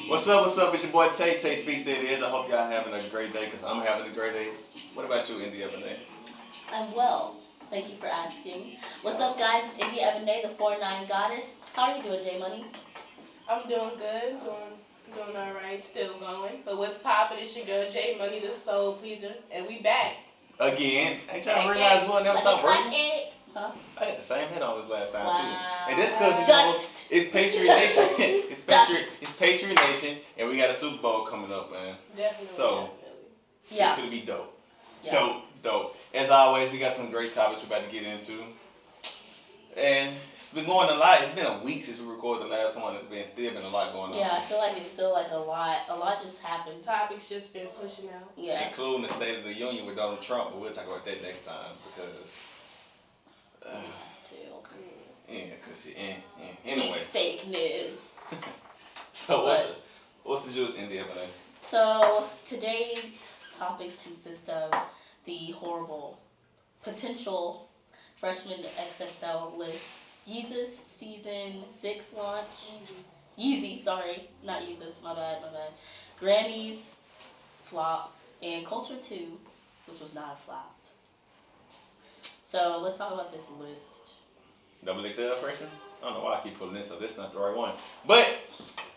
What's up? What's up? It's your boy Tay. Tay Speaks to It Is. I hope y'all having a great day because I'm having a great day. What about you, India Ebony? I'm well. Thank you for asking. What's up, guys? It's India Ebony, the 4'9" goddess. How are you doing, J Money? I'm doing good, doing all right, still going. But what's poppin' is your girl J Money, the soul pleaser, and we back. Again. Ain't y'all realize one never stop working? Huh? I had the same head on this last time Wow. too. And this because you Dust. know it's Patriot Nation. it's Dust. It's Patriot Nation, and we got a Super Bowl coming up, man. Definitely. So Yeah. it's gonna be dope. Yeah. Dope. As always, we got some great topics we're about to get into. And it's been going a lot. It's been a week since we recorded the last one. It's still been a lot going on. Yeah, I feel like it's still like a lot. A lot just happened. Topics just been pushing out. Yeah. Including the State of the Union with Donald Trump, but we'll talk about that next time because. Anyway. He's fake news. So what's the juice in there, man? So today's topics consist of the horrible potential freshman XXL list. Yeezus season 6 launch. Yeezy, sorry, not Yeezus. My bad. Grammys flop and Culture 2, which was not a flop. So let's talk about this list. Double XL freshman? I don't know why I keep pulling this, so this is not the right one. But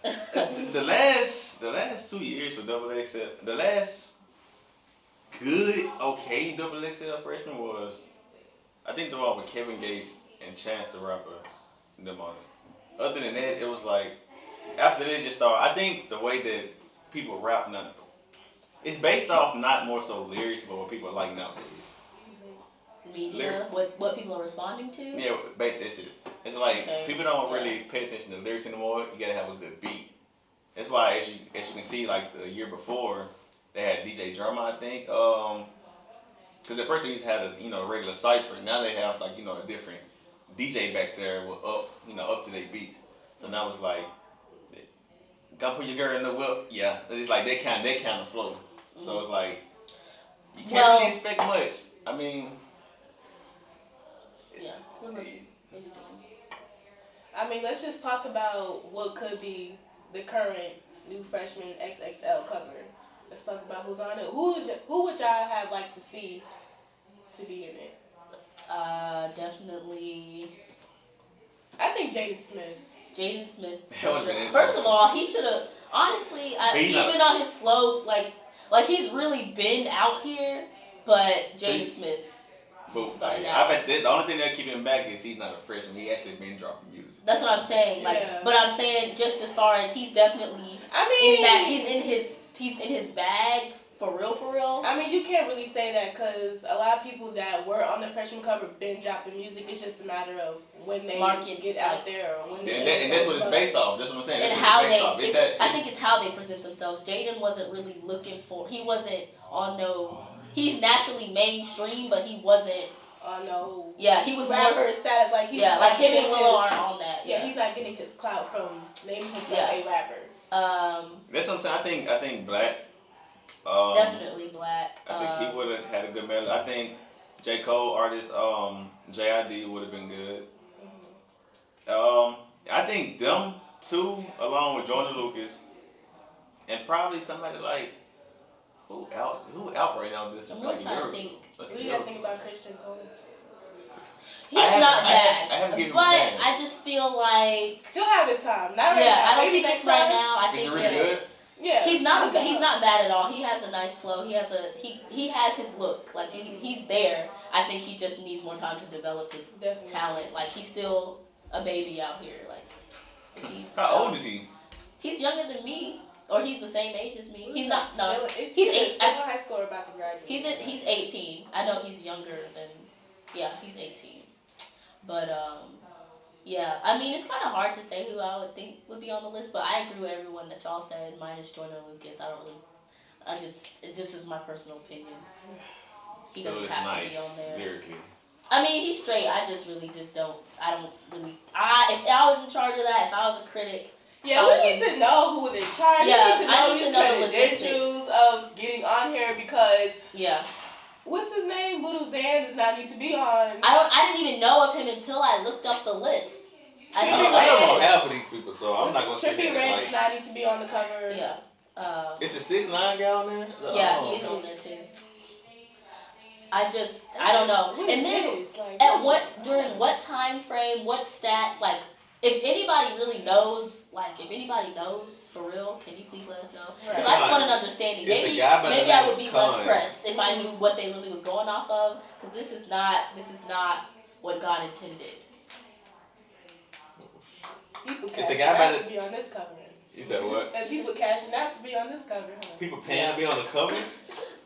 the last 2 years for Double XL, the last good, okay Double XL freshman was, I think the one with Kevin Gates and Chance the Rapper, them on it. Other than that, it was like, after they just started, I think the way that people rap now, it's based off not more so lyrics, but what people like nowadays. Media, what people are responding to? Yeah, basically that's it. It's like people don't Yeah. really pay attention to lyrics anymore. You gotta have a good beat. That's why, as you can see, like the year before, they had DJ Drama, I think. Because at first they used to have this, a regular cipher. Now they have like a different DJ back there with up to date beats. So now it's like, gotta put your girl in the whip. Yeah, it's like that kind of flow. So it's like you can't really expect much. I mean. Yeah. I mean, let's just talk about what could be the current new freshman XXL cover. Let's talk about who's on it. Who would y'all have liked to see to be in it? Definitely. I think Jaden Smith. Jaden Smith. That would've been interesting. First of all, he should have. Honestly, he's been on his slow, like he's really been out here. But Jaden Smith. But I bet the only thing that keep him back is he's not a freshman. He actually been dropping music. That's what I'm saying. But I'm saying just as far as he's definitely in that he's in his bag for real. I mean, you can't really say that because a lot of people that were on the freshman cover been dropping music. It's just a matter of when they get out there or when they. And that's what it's based off. That's what I'm saying. And how I think it's how they present themselves. Jaden wasn't really looking for. He wasn't on no. He's naturally mainstream, but he wasn't. No. Yeah, he was rapper more status like he's like him and Willow are on that. Yeah, he's not getting his clout from naming himself a rapper. That's what I'm saying. I think Black. Definitely Black. I think he would have had a good melody. I think J. Cole artist JID would have been good. I think them two, along with Jordan Lucas, and probably somebody like. Who out right now? This I'm really trying to think. What do you guys think about Christian Combs? He's not bad, I haven't given him but a chance. I just feel like he'll have his time. Not right now. I don't Maybe think it's next right time. now. I Is think he really good? Yeah. He's not bad at all. He has a nice flow. He has he has his look. Like he's there. I think he just needs more time to develop his talent. Like he's still a baby out here. Like is he? How old is he? He's younger than me. Or he's the same age as me. He's not. No, he's eight. Still in high school or about to graduate. He's 18. I know he's younger than. Yeah, he's 18. But yeah. I mean, it's kind of hard to say who I would think would be on the list. But I agree with everyone that y'all said, minus Jordan Lucas. It just is my personal opinion. He doesn't have to be on there. Lyrically. I mean, he's straight. I don't really. If I was in charge of that, if I was a critic. Yeah, we need to know who was in charge. Yeah, we need to know these credentials of getting on here because what's his name? Little Xan does not need to be on. I didn't even know of him until I looked up the list. I don't know half of these people, so I'm not gonna say Trippie that. Redd Like, does not need to be on the cover. Yeah. it's a 6ix9ine guy on there. Yeah, he's on there too. I don't know. What and is then this? Like, at during what time frame, what stats, like if anybody really knows, like if anybody knows for real, can you please let us know? Because I just want an understanding. Maybe I would be less pressed if I knew what they really was going off of. Because this is not what God intended. People It's a cashing guy by out to be on this cover. You said what? And people cashing out to be on this cover. Huh? People paying to be on the cover?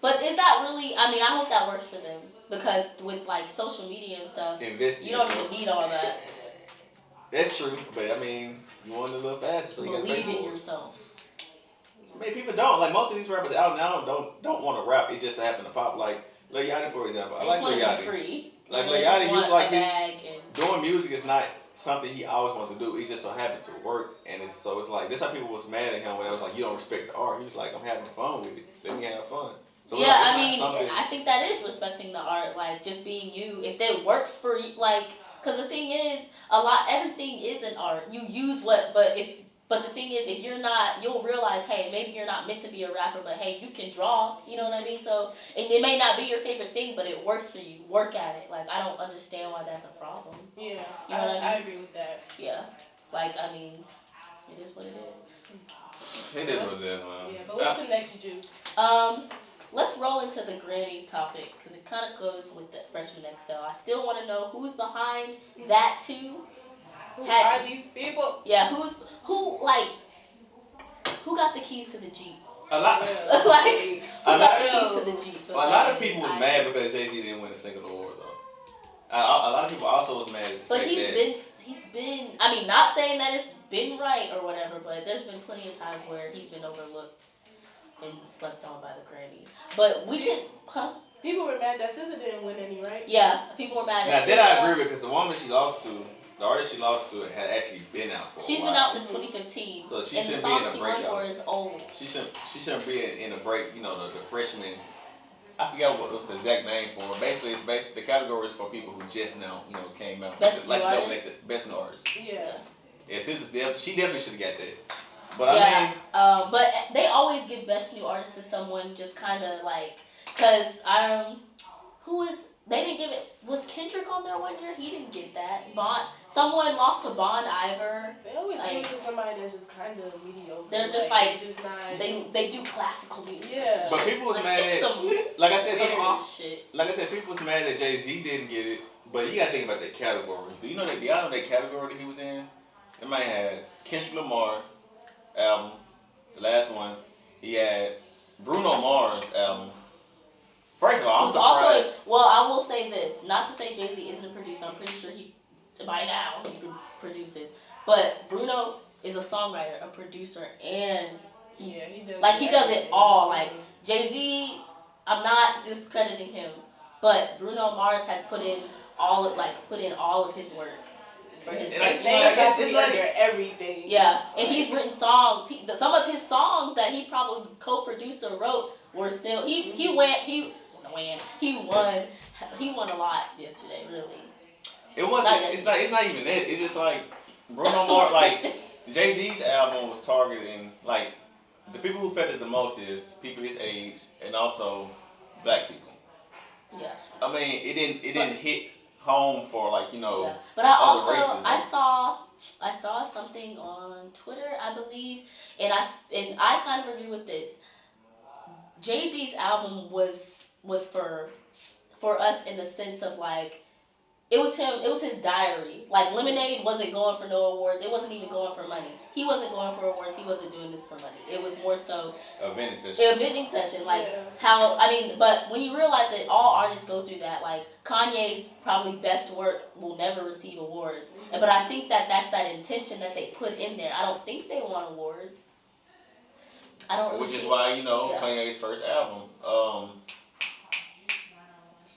But is that really? I mean, I hope that works for them because with like social media and stuff, you don't even need all that. That's true, but I mean, you want it a little faster, so you gotta believe pay in for yourself. I mean, people don't like most of these rappers out now don't want to rap. It just happen to pop. Like Lil Yachty, for example. I like Lil Yachty. Free. Like Lil Yachty, he was like doing music is not something he always wanted to do. He just so happened to work, and it's like this how people was mad at him when I was like, you don't respect the art. He was like, I'm having fun with it. Let me have fun. So yeah, I mean, I think that is respecting the art, like just being you. If that works for you, like, because the thing is, everything is an art. You use but the thing is, if you're not, you'll realize, hey, maybe you're not meant to be a rapper, but hey, you can draw. You know what I mean? So it may not be your favorite thing, but it works for you. Work at it. Like I don't understand why that's a problem. Yeah, you know what I mean? I agree with that. Yeah, like I mean, it is what it is. It is what it is, man. Yeah, but what's the next juice? Let's roll into the Grammys topic because it kind of goes with the Freshman XL. I still want to know who's behind that too. Who are these people? Yeah, who got the keys to the Jeep? A lot. Who got the keys to the Jeep? A lot of people was mad because Jay-Z didn't win a single award though. A lot of people also was mad. But he's been. I mean, not saying that it's been right or whatever, but there's been plenty of times where he's been overlooked and slept on by the Grammys. But we can, People were mad that SZA didn't win any, right? Yeah, people were mad Now, at SZA. did I agree with because the woman she lost to, the artist she lost to, had actually been out for a while. She's been out since 2015. So she and shouldn't the be song in a she breakout. won for is old. She shouldn't be in a break. You know, the freshman. I forgot what was the exact name for it. Basically, the category is for people who just now, came out. Best new new artist. Best new artist. Yeah. Yeah, she definitely should have got that. But I mean, but they always give best new artist to someone just kind of like, cause they didn't give it. Was Kendrick on there one year? He didn't get that. Someone lost to Bon Iver. They always give it to somebody that's just kind of mediocre. They're just just not. They do classical music. Yeah. But people was mad at some off shit. Like I said, people was mad that Jay-Z didn't get it. But you gotta think about that category. Do y'all know that category that he was in? It might have Kendrick Lamar album, the last one. He had Bruno Mars album. First of all, I'm surprised. I will say this. Not to say Jay-Z isn't a producer. I'm pretty sure by now he produces. But Bruno is a songwriter, a producer, and he does. Like he does it all. Like Jay-Z, I'm not discrediting him, but Bruno Mars has put in all of his work. His name got to be under everything. Yeah, and he's written songs. Some of his songs that he probably co-produced or wrote were still he won a lot yesterday. Really, it wasn't. It's not even that. It's just like Bruno Mars. Like Jay-Z's album was targeting like the people who felt it the most is people his age and also black people. Yeah. I mean, it didn't hit home for Yeah. But I saw something on Twitter, I believe, and I kind of agree with this. Jay-Z's album was for us in the sense of like it was his diary. Like Lemonade wasn't going for no awards. It wasn't even going for money. He wasn't going for awards. He wasn't doing this for money. It was more so a vending session. Like but when you realize that all artists go through that, like Kanye's probably best work will never receive awards. But I think that's that intention that they put in there. I don't think they want awards. I don't really. Which is why Kanye's first album,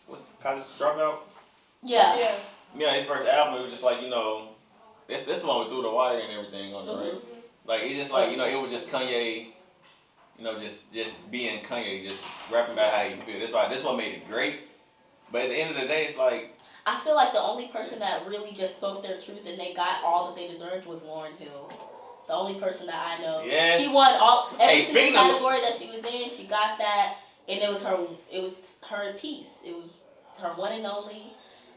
what's College Dropout? Yeah. Yeah, his first album, it was just like, this the one with Through the Wire and everything on the radio. Like, it's just like, it was just Kanye, just being Kanye, just rapping about how he feel. That's why this one made it great. But at the end of the day, it's like, I feel like the only person that really just spoke their truth and they got all that they deserved was Lauryn Hill. The only person that I know. Yeah. She won every single speaking of- category that she was in. She got that, and it was her. It was her piece. It was her one and only.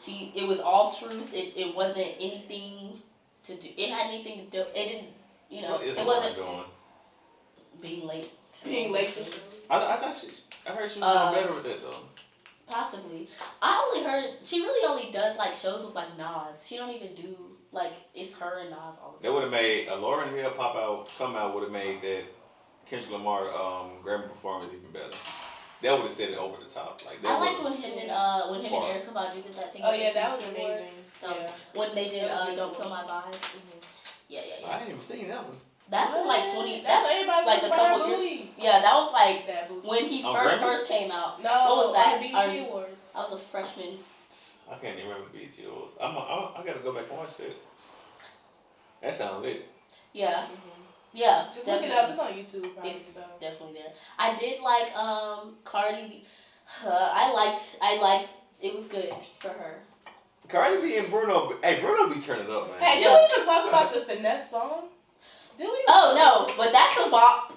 It was all truth. It wasn't anything to do. It had anything to do. It didn't. You know. What is It wasn't going? being late. Being late to I heard she was doing better with that though. Possibly. I only heard she really only does like shows with like Nas. She don't even do like it's her and Nas all the They time. would have made a Lauryn Hill come out would have made that Kendrick Lamar Grammy performance even better. That would have set it over the top. Like that I liked would've- when him and Erykah Badu did that thing. Oh with yeah, the that was BET Awards. amazing. That was- Yeah. When they did That was Don't beautiful. Kill My Vibe. Yeah. I ain't even seen that one. That's in like 20. That's That's everybody like a talking about couple her years. booty. Yeah, that was like That booty. when he On Grammys? first came out. No, What was that? on the BET Awards. I was a freshman. I can't even remember the BET Awards. I gotta go back and watch that. That sounds lit. Yeah. Mhm. Yeah. Just definitely. look it up. It's on YouTube. Probably, It's so. definitely there. I did like Cardi B. I liked it was good for her. Cardi B and Bruno. Hey, Bruno be turning up, man. Hey, did we even talk about the finesse song? Did we? Oh no, but that's a bop.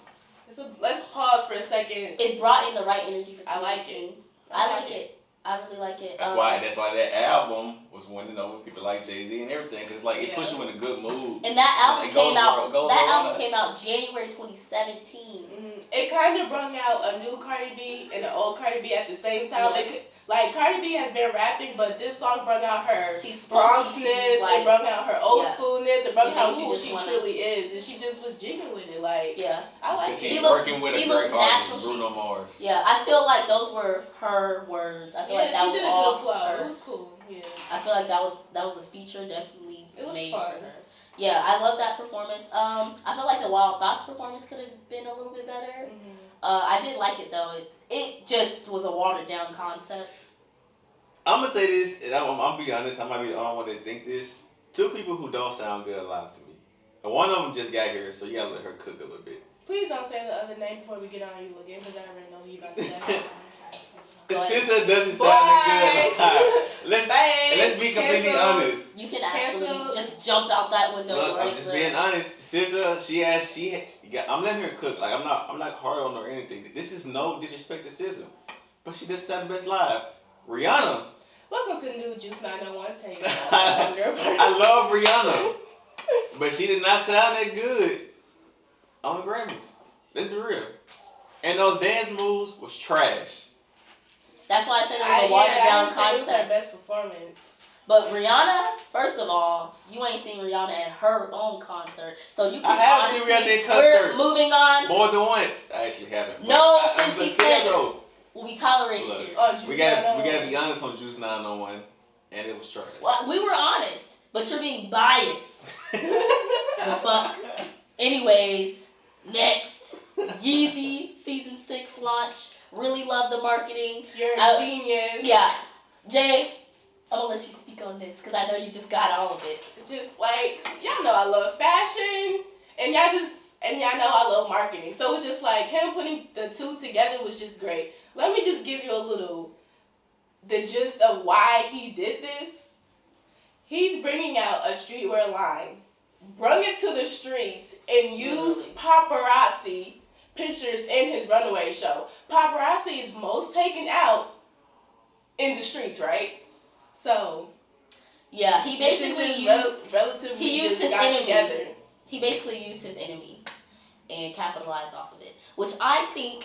Let's pause for a second. It brought in the right energy for I like 2019. I like it. I really like it. That's why that album was winning over people like Jay-Z and everything, cause like it puts you in a good mood. And that album It goes came out. world- goes That worldwide. album came out January 2017. It kind of brought out a new Cardi B and an old Cardi B at the same time. Yeah. Like Cardi B has been rapping, but this song brought out her She's funky, Bronxness, she's like- and brought out her old Yeah. schoolness, and brought It out makes you who just she wanna- truly is, and she just was jigging with it. Like Yeah, I like Cause it. she's looks- working with she a looks great artist, natural. Bruno Mars. yeah. I feel like those were her words. I feel like that she was did a all good flow. her. It was cool. Yeah. I feel like that was a feature definitely It was made fun. for her. Yeah, I love that performance. I feel like the Wild Thoughts performance could have been a little bit better. I did like it though. It just was a watered down concept. I'm gonna say this, and I'm be honest. I might be the only one that think this. Two people who don't sound good alive to me, and one of them just got here, so you gotta let her cook a little bit. Please don't say the other name before we get on you again, because I already know who you about to say. Go ahead. SZA doesn't Boy. sound that good alive. Let's be completely Cancel. honest. You can actually Cancel. just jump out that window. Look, right I'm just there. being honest. SZA, I'm letting her cook. Like I'm not hard on her or anything. This is no disrespect to SZA, but she just sounded best live. Rihanna, Welcome to New Juice 901 Taste. I love Rihanna, but she did not sound that good on the Grammys. Let's be real. And those dance moves was trash. That's why I said it was a watered down I didn't say it was her concept. best performance. But Rihanna, first of all, you ain't seen Rihanna at her own concert, so you can I have honestly. seen Rihanna at We're concert. moving on. More than once. I actually haven't. No, but since he still, said it. though, Will be tolerated look, here. Oh, Juice we gotta 901. be honest on Juice 901, and it was trash. Well, we were honest, but you're being biased. The fuck. Anyways, next, Yeezy season 6 launch. Really love the marketing. You're a genius. Yeah, Jay, I'm gonna let you speak on this because I know you just got all of it. It's just like, y'all know I love fashion, and y'all know I love marketing. So it's just like him putting the two together was just great. Let me just give you the gist of why he did this. He's bringing out a streetwear line, brung it to the streets, and used Literally. paparazzi pictures in his runaway show. Paparazzi is most taken out in the streets, right? So Yeah, he this basically is used. just relatively he used just his got enemy. together. He basically used his enemy and capitalized off of it, which I think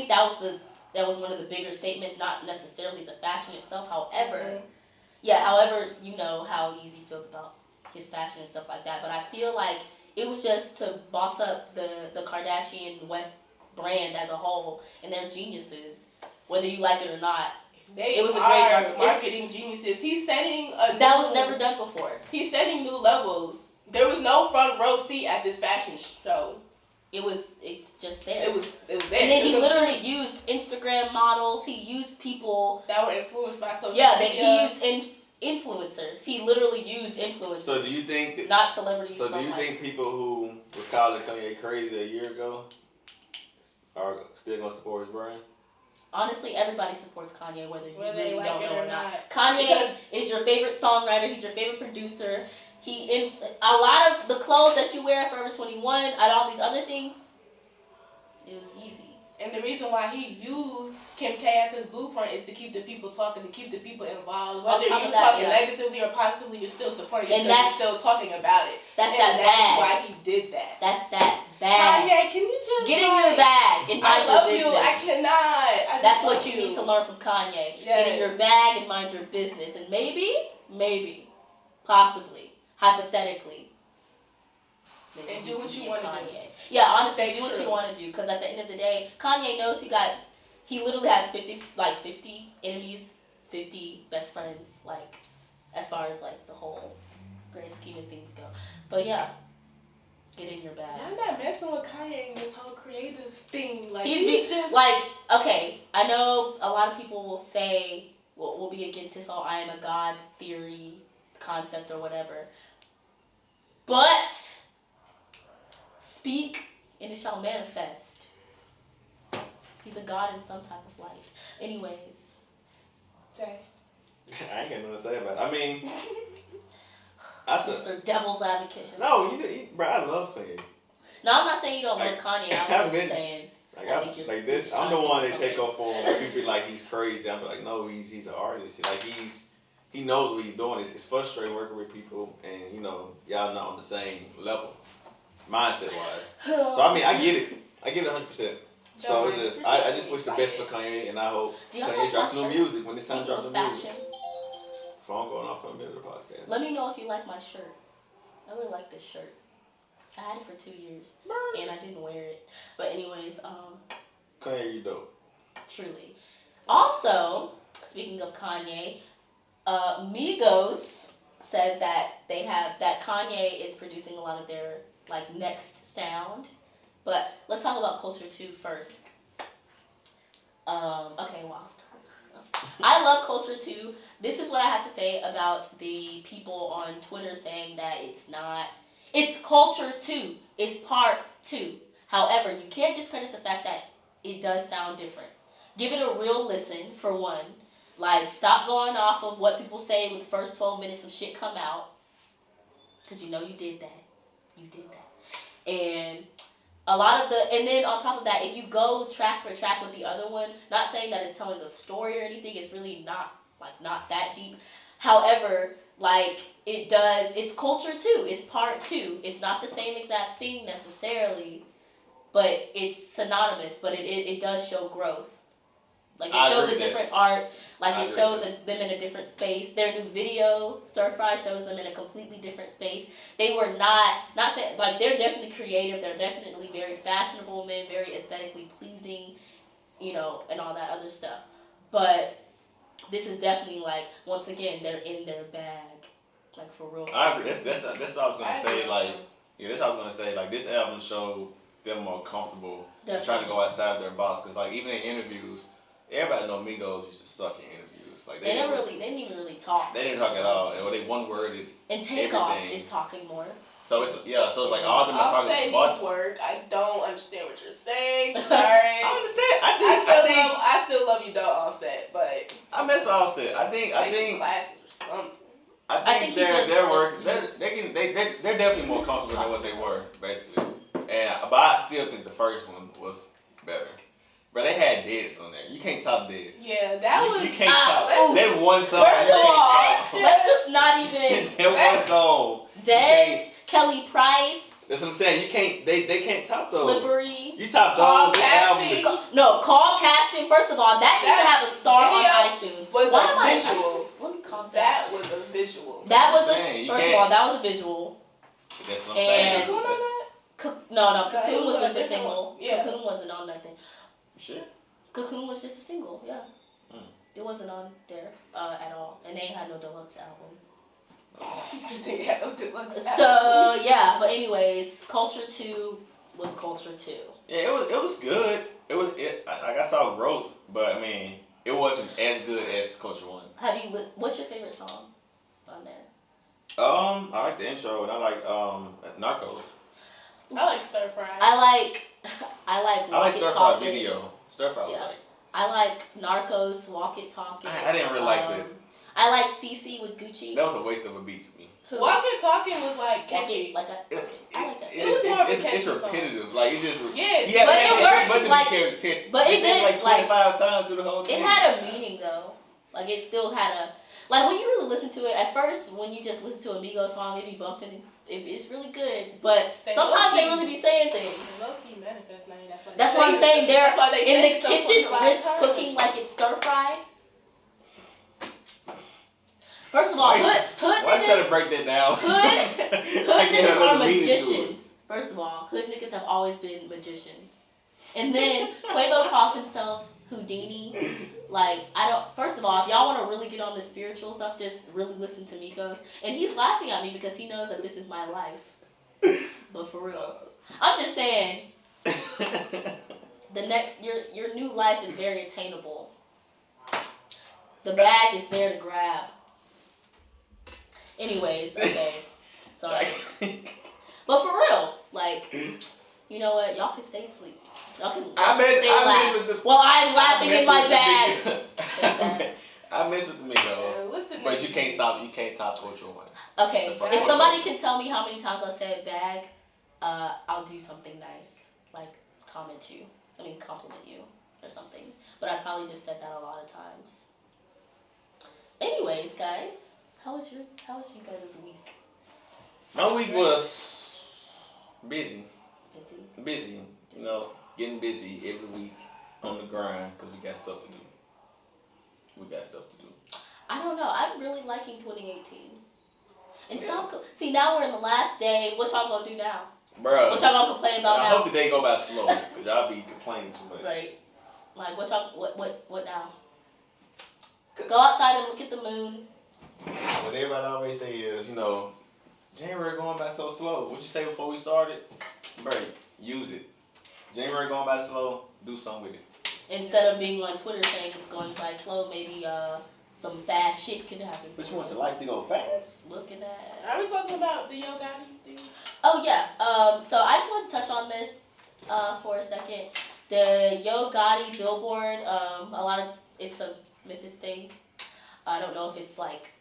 that was one of the bigger statements, not necessarily the fashion itself. However, you know how Yeezy feels about his fashion and stuff like that. But I feel like it was just to boss up the Kardashian West brand as a whole, and they're geniuses, whether you like it or not. They It was a are great marketing geniuses. He's setting That was never done before. He's setting new levels. There was no front row seat at this fashion show. It's just there. It was there. And then It he was literally used Instagram models. He used people. that were influenced by social Yeah, media. he used influencers. He literally used influencers. So do you think that? Not celebrities. So do from, you like- think people who was calling Kanye crazy a year ago are still gonna support his brand? honestly, everybody supports Kanye, whether you really like don't it know or or not. not. Kanye Because is your favorite songwriter. He's your favorite producer. A lot of the clothes that you wear at Forever 21 and all these other things, it was easy. And the reason why he used Kim K as his blueprint is to keep the people talking, to keep the people involved. Whether you're talking negatively or positively, you're still supporting it because you're still talking about it. That's why he did that. That's that bag. Kanye, can you just get in your bag and mind your business? I cannot. That's what you need to learn from Kanye. Yes. Get in your bag and mind your business. And maybe, possibly, hypothetically, and do what you want to do. Yeah, honestly, do what you want to do. Because at the end of the day, Kanye knows he literally has 50 enemies, 50 best friends, like, as far as, like, the whole grand scheme of things go. But yeah, get in your bag. I'm not messing with Kanye and this whole creative thing. Like, he's just, like, okay, I know a lot of people will say, will be against this whole I am a God theory concept or whatever. But speak and it shall manifest. He's a God in some type of light. Anyways. Say. I ain't got nothing to say about it. I mean, Mr. Devil's Advocate. No, bro, I love Kanye. No, I'm not saying you don't love Kanye. I'm just saying. I'm the one that take off on people be like he's crazy. I'm like, no, he's an artist. Like he knows what he's doing. It's frustrating working with people, and y'all not on the same level, mindset wise. So I mean, I get it 100%. So it's just I just wish the best for Kanye, and I hope Kanye drops new music when it's time to drop new music. Phone going off in the middle of the podcast. Let me know if you like my shirt. I really like this shirt. I had it for 2 years, and I didn't wear it. But anyways, Kanye, you dope. Truly. Also, speaking of Kanye, Migos said that that Kanye is producing a lot of their like next sound. But let's talk about Culture 2 first. Okay, well, I'll start. I love Culture 2. This is what I have to say about the people on Twitter saying that it's Culture 2. It's part 2. However, you can't discredit the fact that it does sound different. Give it a real listen, for one. Like, stop going off of what people say with the first 12 minutes of shit come out. Because you did that. You did that. And and then on top of that, if you go track for track with the other one, not saying that it's telling a story or anything, it's really not that deep. However, it's Culture 2, it's part 2. It's not the same exact thing necessarily, but it's synonymous, but it does show growth. Like, it shows a different art, it shows them in a different space. Their new video, Stir Fry, shows them in a completely different space. They were not saying, they're definitely creative, they're definitely very fashionable men, very aesthetically pleasing, and all that other stuff. But this is definitely, once again, they're in their bag, for real. I agree. That's what I was going to say, that's what I was going to say, this album showed them more comfortable trying to go outside their box, because, even in interviews, everybody know Migos used to suck in interviews. They didn't even really talk. They didn't talk at all. And they one-worded. And Takeoff is talking more. So it's all of them are talking. I'll say needs work. I don't understand what you're saying. Sorry. I understand. I still love you though, Offset, but I mess with Offset. I think classes or something. I think their work. They're definitely more comfortable than what they were basically. But I still think the first one was better. But they had Deads on there. You can't top Deads. Yeah, that was. You can't top. That one song. First of all, let's just not even. That one song. Deads, Kelly Price. That's what I'm saying. You can't. They can't top those. Slippery. You top those. No, Call Casting. First of all, that needs to have a star on iTunes. Was a visual. Let me calm down. That was a visual. That was first of all, that was a visual. That's what I'm saying. No, Cocoon was just a single. Yeah. Cocoon wasn't on nothing. Shit. Cocoon was just a single, yeah. It wasn't on there at all, and they ain't had no deluxe album. They had no deluxe album. So yeah, but anyways, Culture 2 was Culture 2. Yeah, it was good. I saw growth, but I mean, it wasn't as good as Culture 1. What's your favorite song on there? I like the intro, and I like Narcos. I like Stir Fry. I like Stir Fry video. Stir Fry was I like Narcos, Walk It, Talk It. I didn't really like that. I like CC with Gucci. That was a waste of a beat to me. Who? Walk It Talking was like Walk catchy. It, like I like that. It was more of a catchy It's song. repetitive. Like it just. Yeah, Yeah, but it worked, like, catchy. but it did, like 25 times through the whole It thing. had a meaning though. Like it still had a. Like when you really listen to it, at first when you just listen to a Migos song, it be bumping. It's really good, but sometimes they really be saying things. Low key manifest name. That's why I'm saying they're in the stuff kitchen 25 risk times. cooking like it's stir fried. First of all, hood Why try to niggas, break that down? hood niggas are magicians. First of all, hood niggas have always been magicians. And then Quavo calls himself Houdini. Like, first of all, if y'all want to really get on the spiritual stuff, just really listen to Migos. And he's laughing at me because he knows that this is my life. But for real. I'm just saying, your new life is very attainable. The bag is there to grab. Anyways, okay. Sorry. But for real, like, you know what? Y'all can stay asleep. Y'all can stay laugh. Well, I'm laughing in my bag. I miss with the Migos. What's the But you can't top Culture One. Okay, if somebody can tell me how many times I said bag, I'll do something nice. Like, compliment you or something. But I probably just said that a lot of times. Anyways, guys, how was you guys' week? My week was busy. Busy? You know, getting busy every week on the grind because we got stuff to do. I don't know. I'm really liking 2018. And see, now we're in the last day. What y'all gonna do now? Bruh. What y'all gonna complain about now? I hope the day go by slow because y'all be complaining too much. Right. Like, what now? Go outside and look at the moon. What everybody always say is, January going by so slow. What'd you say before we started? Bruh, use it. January going by slow, do something with it. Instead of being on Twitter saying it's going by slow, maybe some fast shit could happen. Which one you like to go fast? Look at that. Are we talking about the Yo Gotti thing? Oh yeah. So I just want to touch on this for a second. The Yo Gotti Billboard. It's a Memphis thing. I don't know if it's like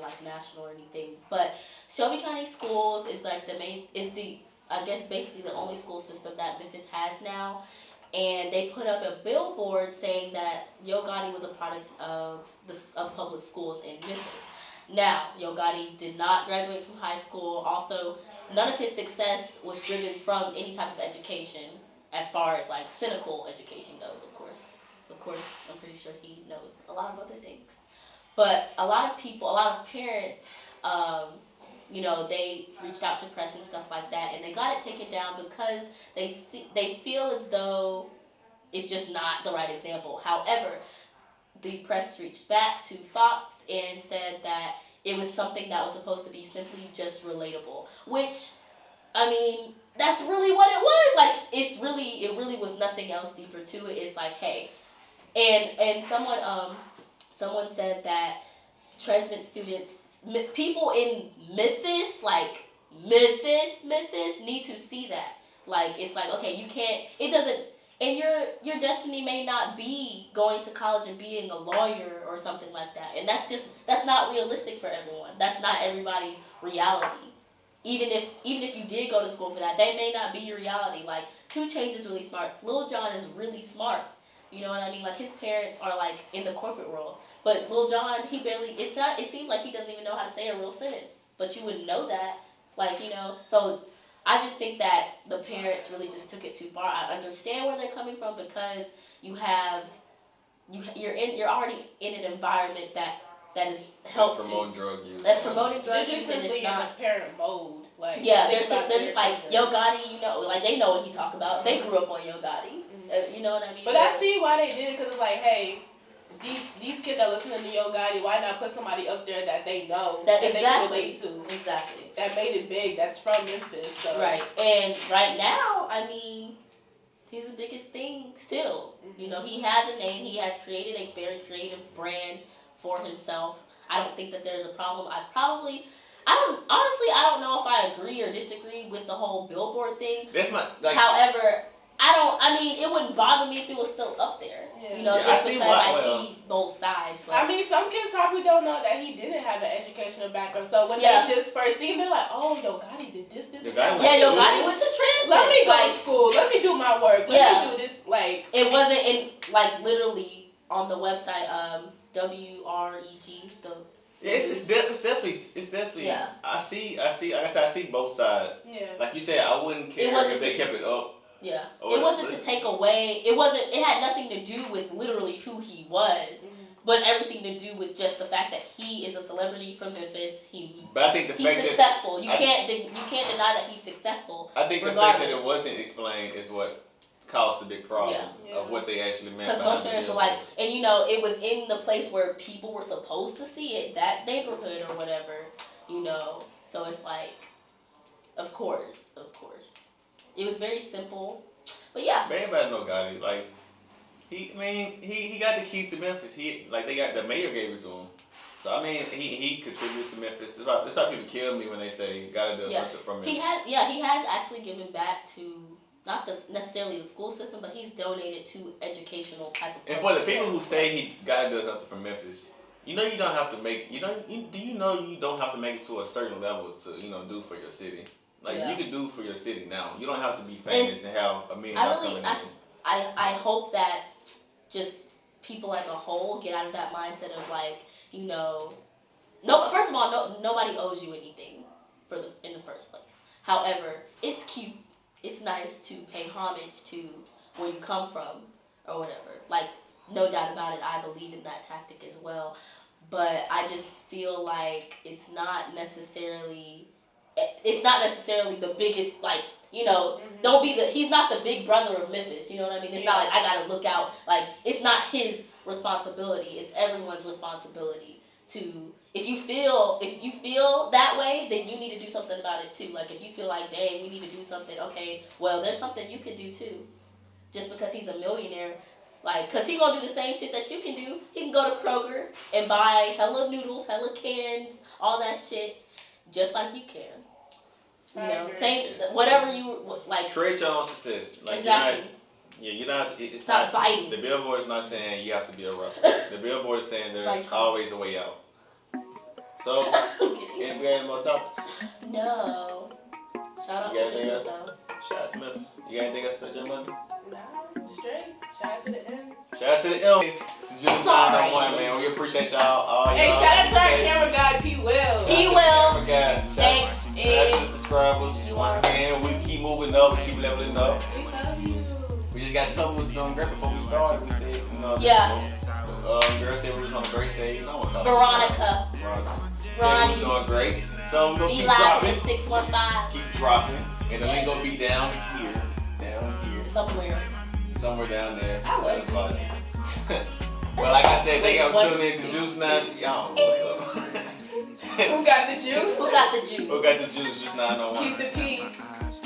like national or anything. But Shelby County Schools is like basically the only school system that Memphis has now. And they put up a billboard saying that Yo Gotti was a product of public schools in Memphis. Now, Yo Gotti did not graduate from high school. Also, none of his success was driven from any type of education, as far as like cynical education goes, of course. Of course, I'm pretty sure he knows a lot of other things. But a lot of parents, they reached out to press and stuff like that, and they got it taken down because they feel as though it's just not the right example. However, the press reached back to Fox and said that it was something that was supposed to be simply just relatable, which, I mean, that's really what it was. Like, it really was nothing else deeper to it. It's like, hey, and someone said that Tresvant students, people in Memphis, like Memphis, need to see that. Like, it's like, okay, and your destiny may not be going to college and being a lawyer or something like that. And that's not realistic for everyone. That's not everybody's reality. Even if you did go to school for that, they may not be your reality. Like, 2 Chainz is really smart. Lil Jon is really smart. You know what I mean? Like, his parents are like in the corporate world. But Lil Jon, it seems like he doesn't even know how to say a real sentence. But you wouldn't know that. Like, so I just think that the parents really just took it too far. I understand where they're coming from because you're already in an environment that is helped That's promoting drug use. That's promoting drug they're use, just and simply it's not. in the parent mode. Like, Yeah, they're just like, Yo Gotti, like, they know what he talk about. They grew up on Yo Gotti. You know what I mean? But I see why they did it, because it's like, hey, these kids are listening to Yo Gotti. Why not put somebody up there that they know that they can relate to? Exactly. That made it big. That's from Memphis. So. Right. And right now, I mean, he's the biggest thing still. Mm-hmm. He has a name. He has created a very creative brand for himself. I don't think that there's a problem. I don't know if I agree or disagree with the whole Billboard thing. That's my, however, I I mean, it wouldn't bother me if it was still up there. Yeah. You know, Yeah, just I see because why- I well- see both sides. But I mean, some kids probably don't know that he didn't have an educational background. So when Yeah. they just first see him, they're like, "Oh, Yo Gotti did this, Yo and Gotti that." yeah, Yo Like, Gotti went to transit. Let me go Like, to school. Let me do my work. Yeah. Let me do this. Like, it wasn't in like literally on the website. WREG. The Yeah, it's definitely. Yeah. I see. Like I said, I see both sides. yeah. Like you said, I wouldn't care wasn't if they to- kept it up. Yeah, Oh, it wasn't to listen. take away. It wasn't. It had nothing to do with literally who he was, but everything to do with just the fact that he is a celebrity from Memphis. But I think the He's fact successful. You I- can't deny that he's successful. that the fact that regardless. it wasn't explained is what caused the big problem Yeah. of what they actually meant. Because behind most the parents were billboard. like, and you know, it was in the place where people were supposed to see it, that neighborhood or whatever, you know. So it's like, of course, it was very simple, but yeah. But everybody know Gotti. Like he got the keys to Memphis. They got the mayor gave it to him. So I mean, he contributes to Memphis. That's why people kill me when they say Gotti does something from Memphis. He has actually given back to not necessarily the school system, but he's donated to educational type of. And for the people who say he Gotti does something from Memphis, you know you don't have to make you don't have to make it to a certain level to do for your city. Like Yeah. you can do for your city now. You don't have to be famous and have $1 million coming in. I hope that just people as a whole get out of that mindset of like, first of all, nobody owes you anything in the first place. However, it's cute, it's nice to pay homage to where you come from or whatever. Like, no doubt about it, I believe in that tactic as well. But I just feel like it's not necessarily the biggest, like, he's not the big brother of Memphis, you know what I mean? It's not like I gotta look out, like, it's not his responsibility, it's everyone's responsibility to, if you feel that way, then you need to do something about it too. Like, if you feel like, dang, we need to do something, okay, well, there's something you could do too. Just because he's a millionaire, like, cause he gonna do the same shit that you can do. He can go to Kroger and buy hella noodles, hella cans, all that shit, just like you can. Whatever you like. Create your own success. Like, Exactly. You're not. It's Stop not biting. The Billboard is not saying you have to be a rapper. The Billboard is saying there's Right. always a way out. So, and we got any more topics? No. Shout out You got to anything Memphis else? though. Shout out to Memphis. You got anything else to touch on, Monday? Nah, straight. Shout out to the M. Shout out to the M. It's just Sorry. 901, man. We appreciate y'all. Hey, y'all. shout out to our camera guy, P. Will. He will. Camera guy. Thanks. Shout out to the subscribers. You Once are. again, we keep moving up. We keep leveling up. We love you. We just got told we was doing great before we started. We said, Yeah. Girl said we was on a great stage. I want to talk Veronica. Said Ronnie. we was doing great. So we're going to Be keep live dropping. with 615 Keep dropping. And the link going to be down here. somewhere. Somewhere down there. I like That's about it. Well, like I said, they got Wait, tuning in to Juice now. Y'all know what's up. Who got the juice? Who got the juice? Who got the juice? Just 901. Keep the peace.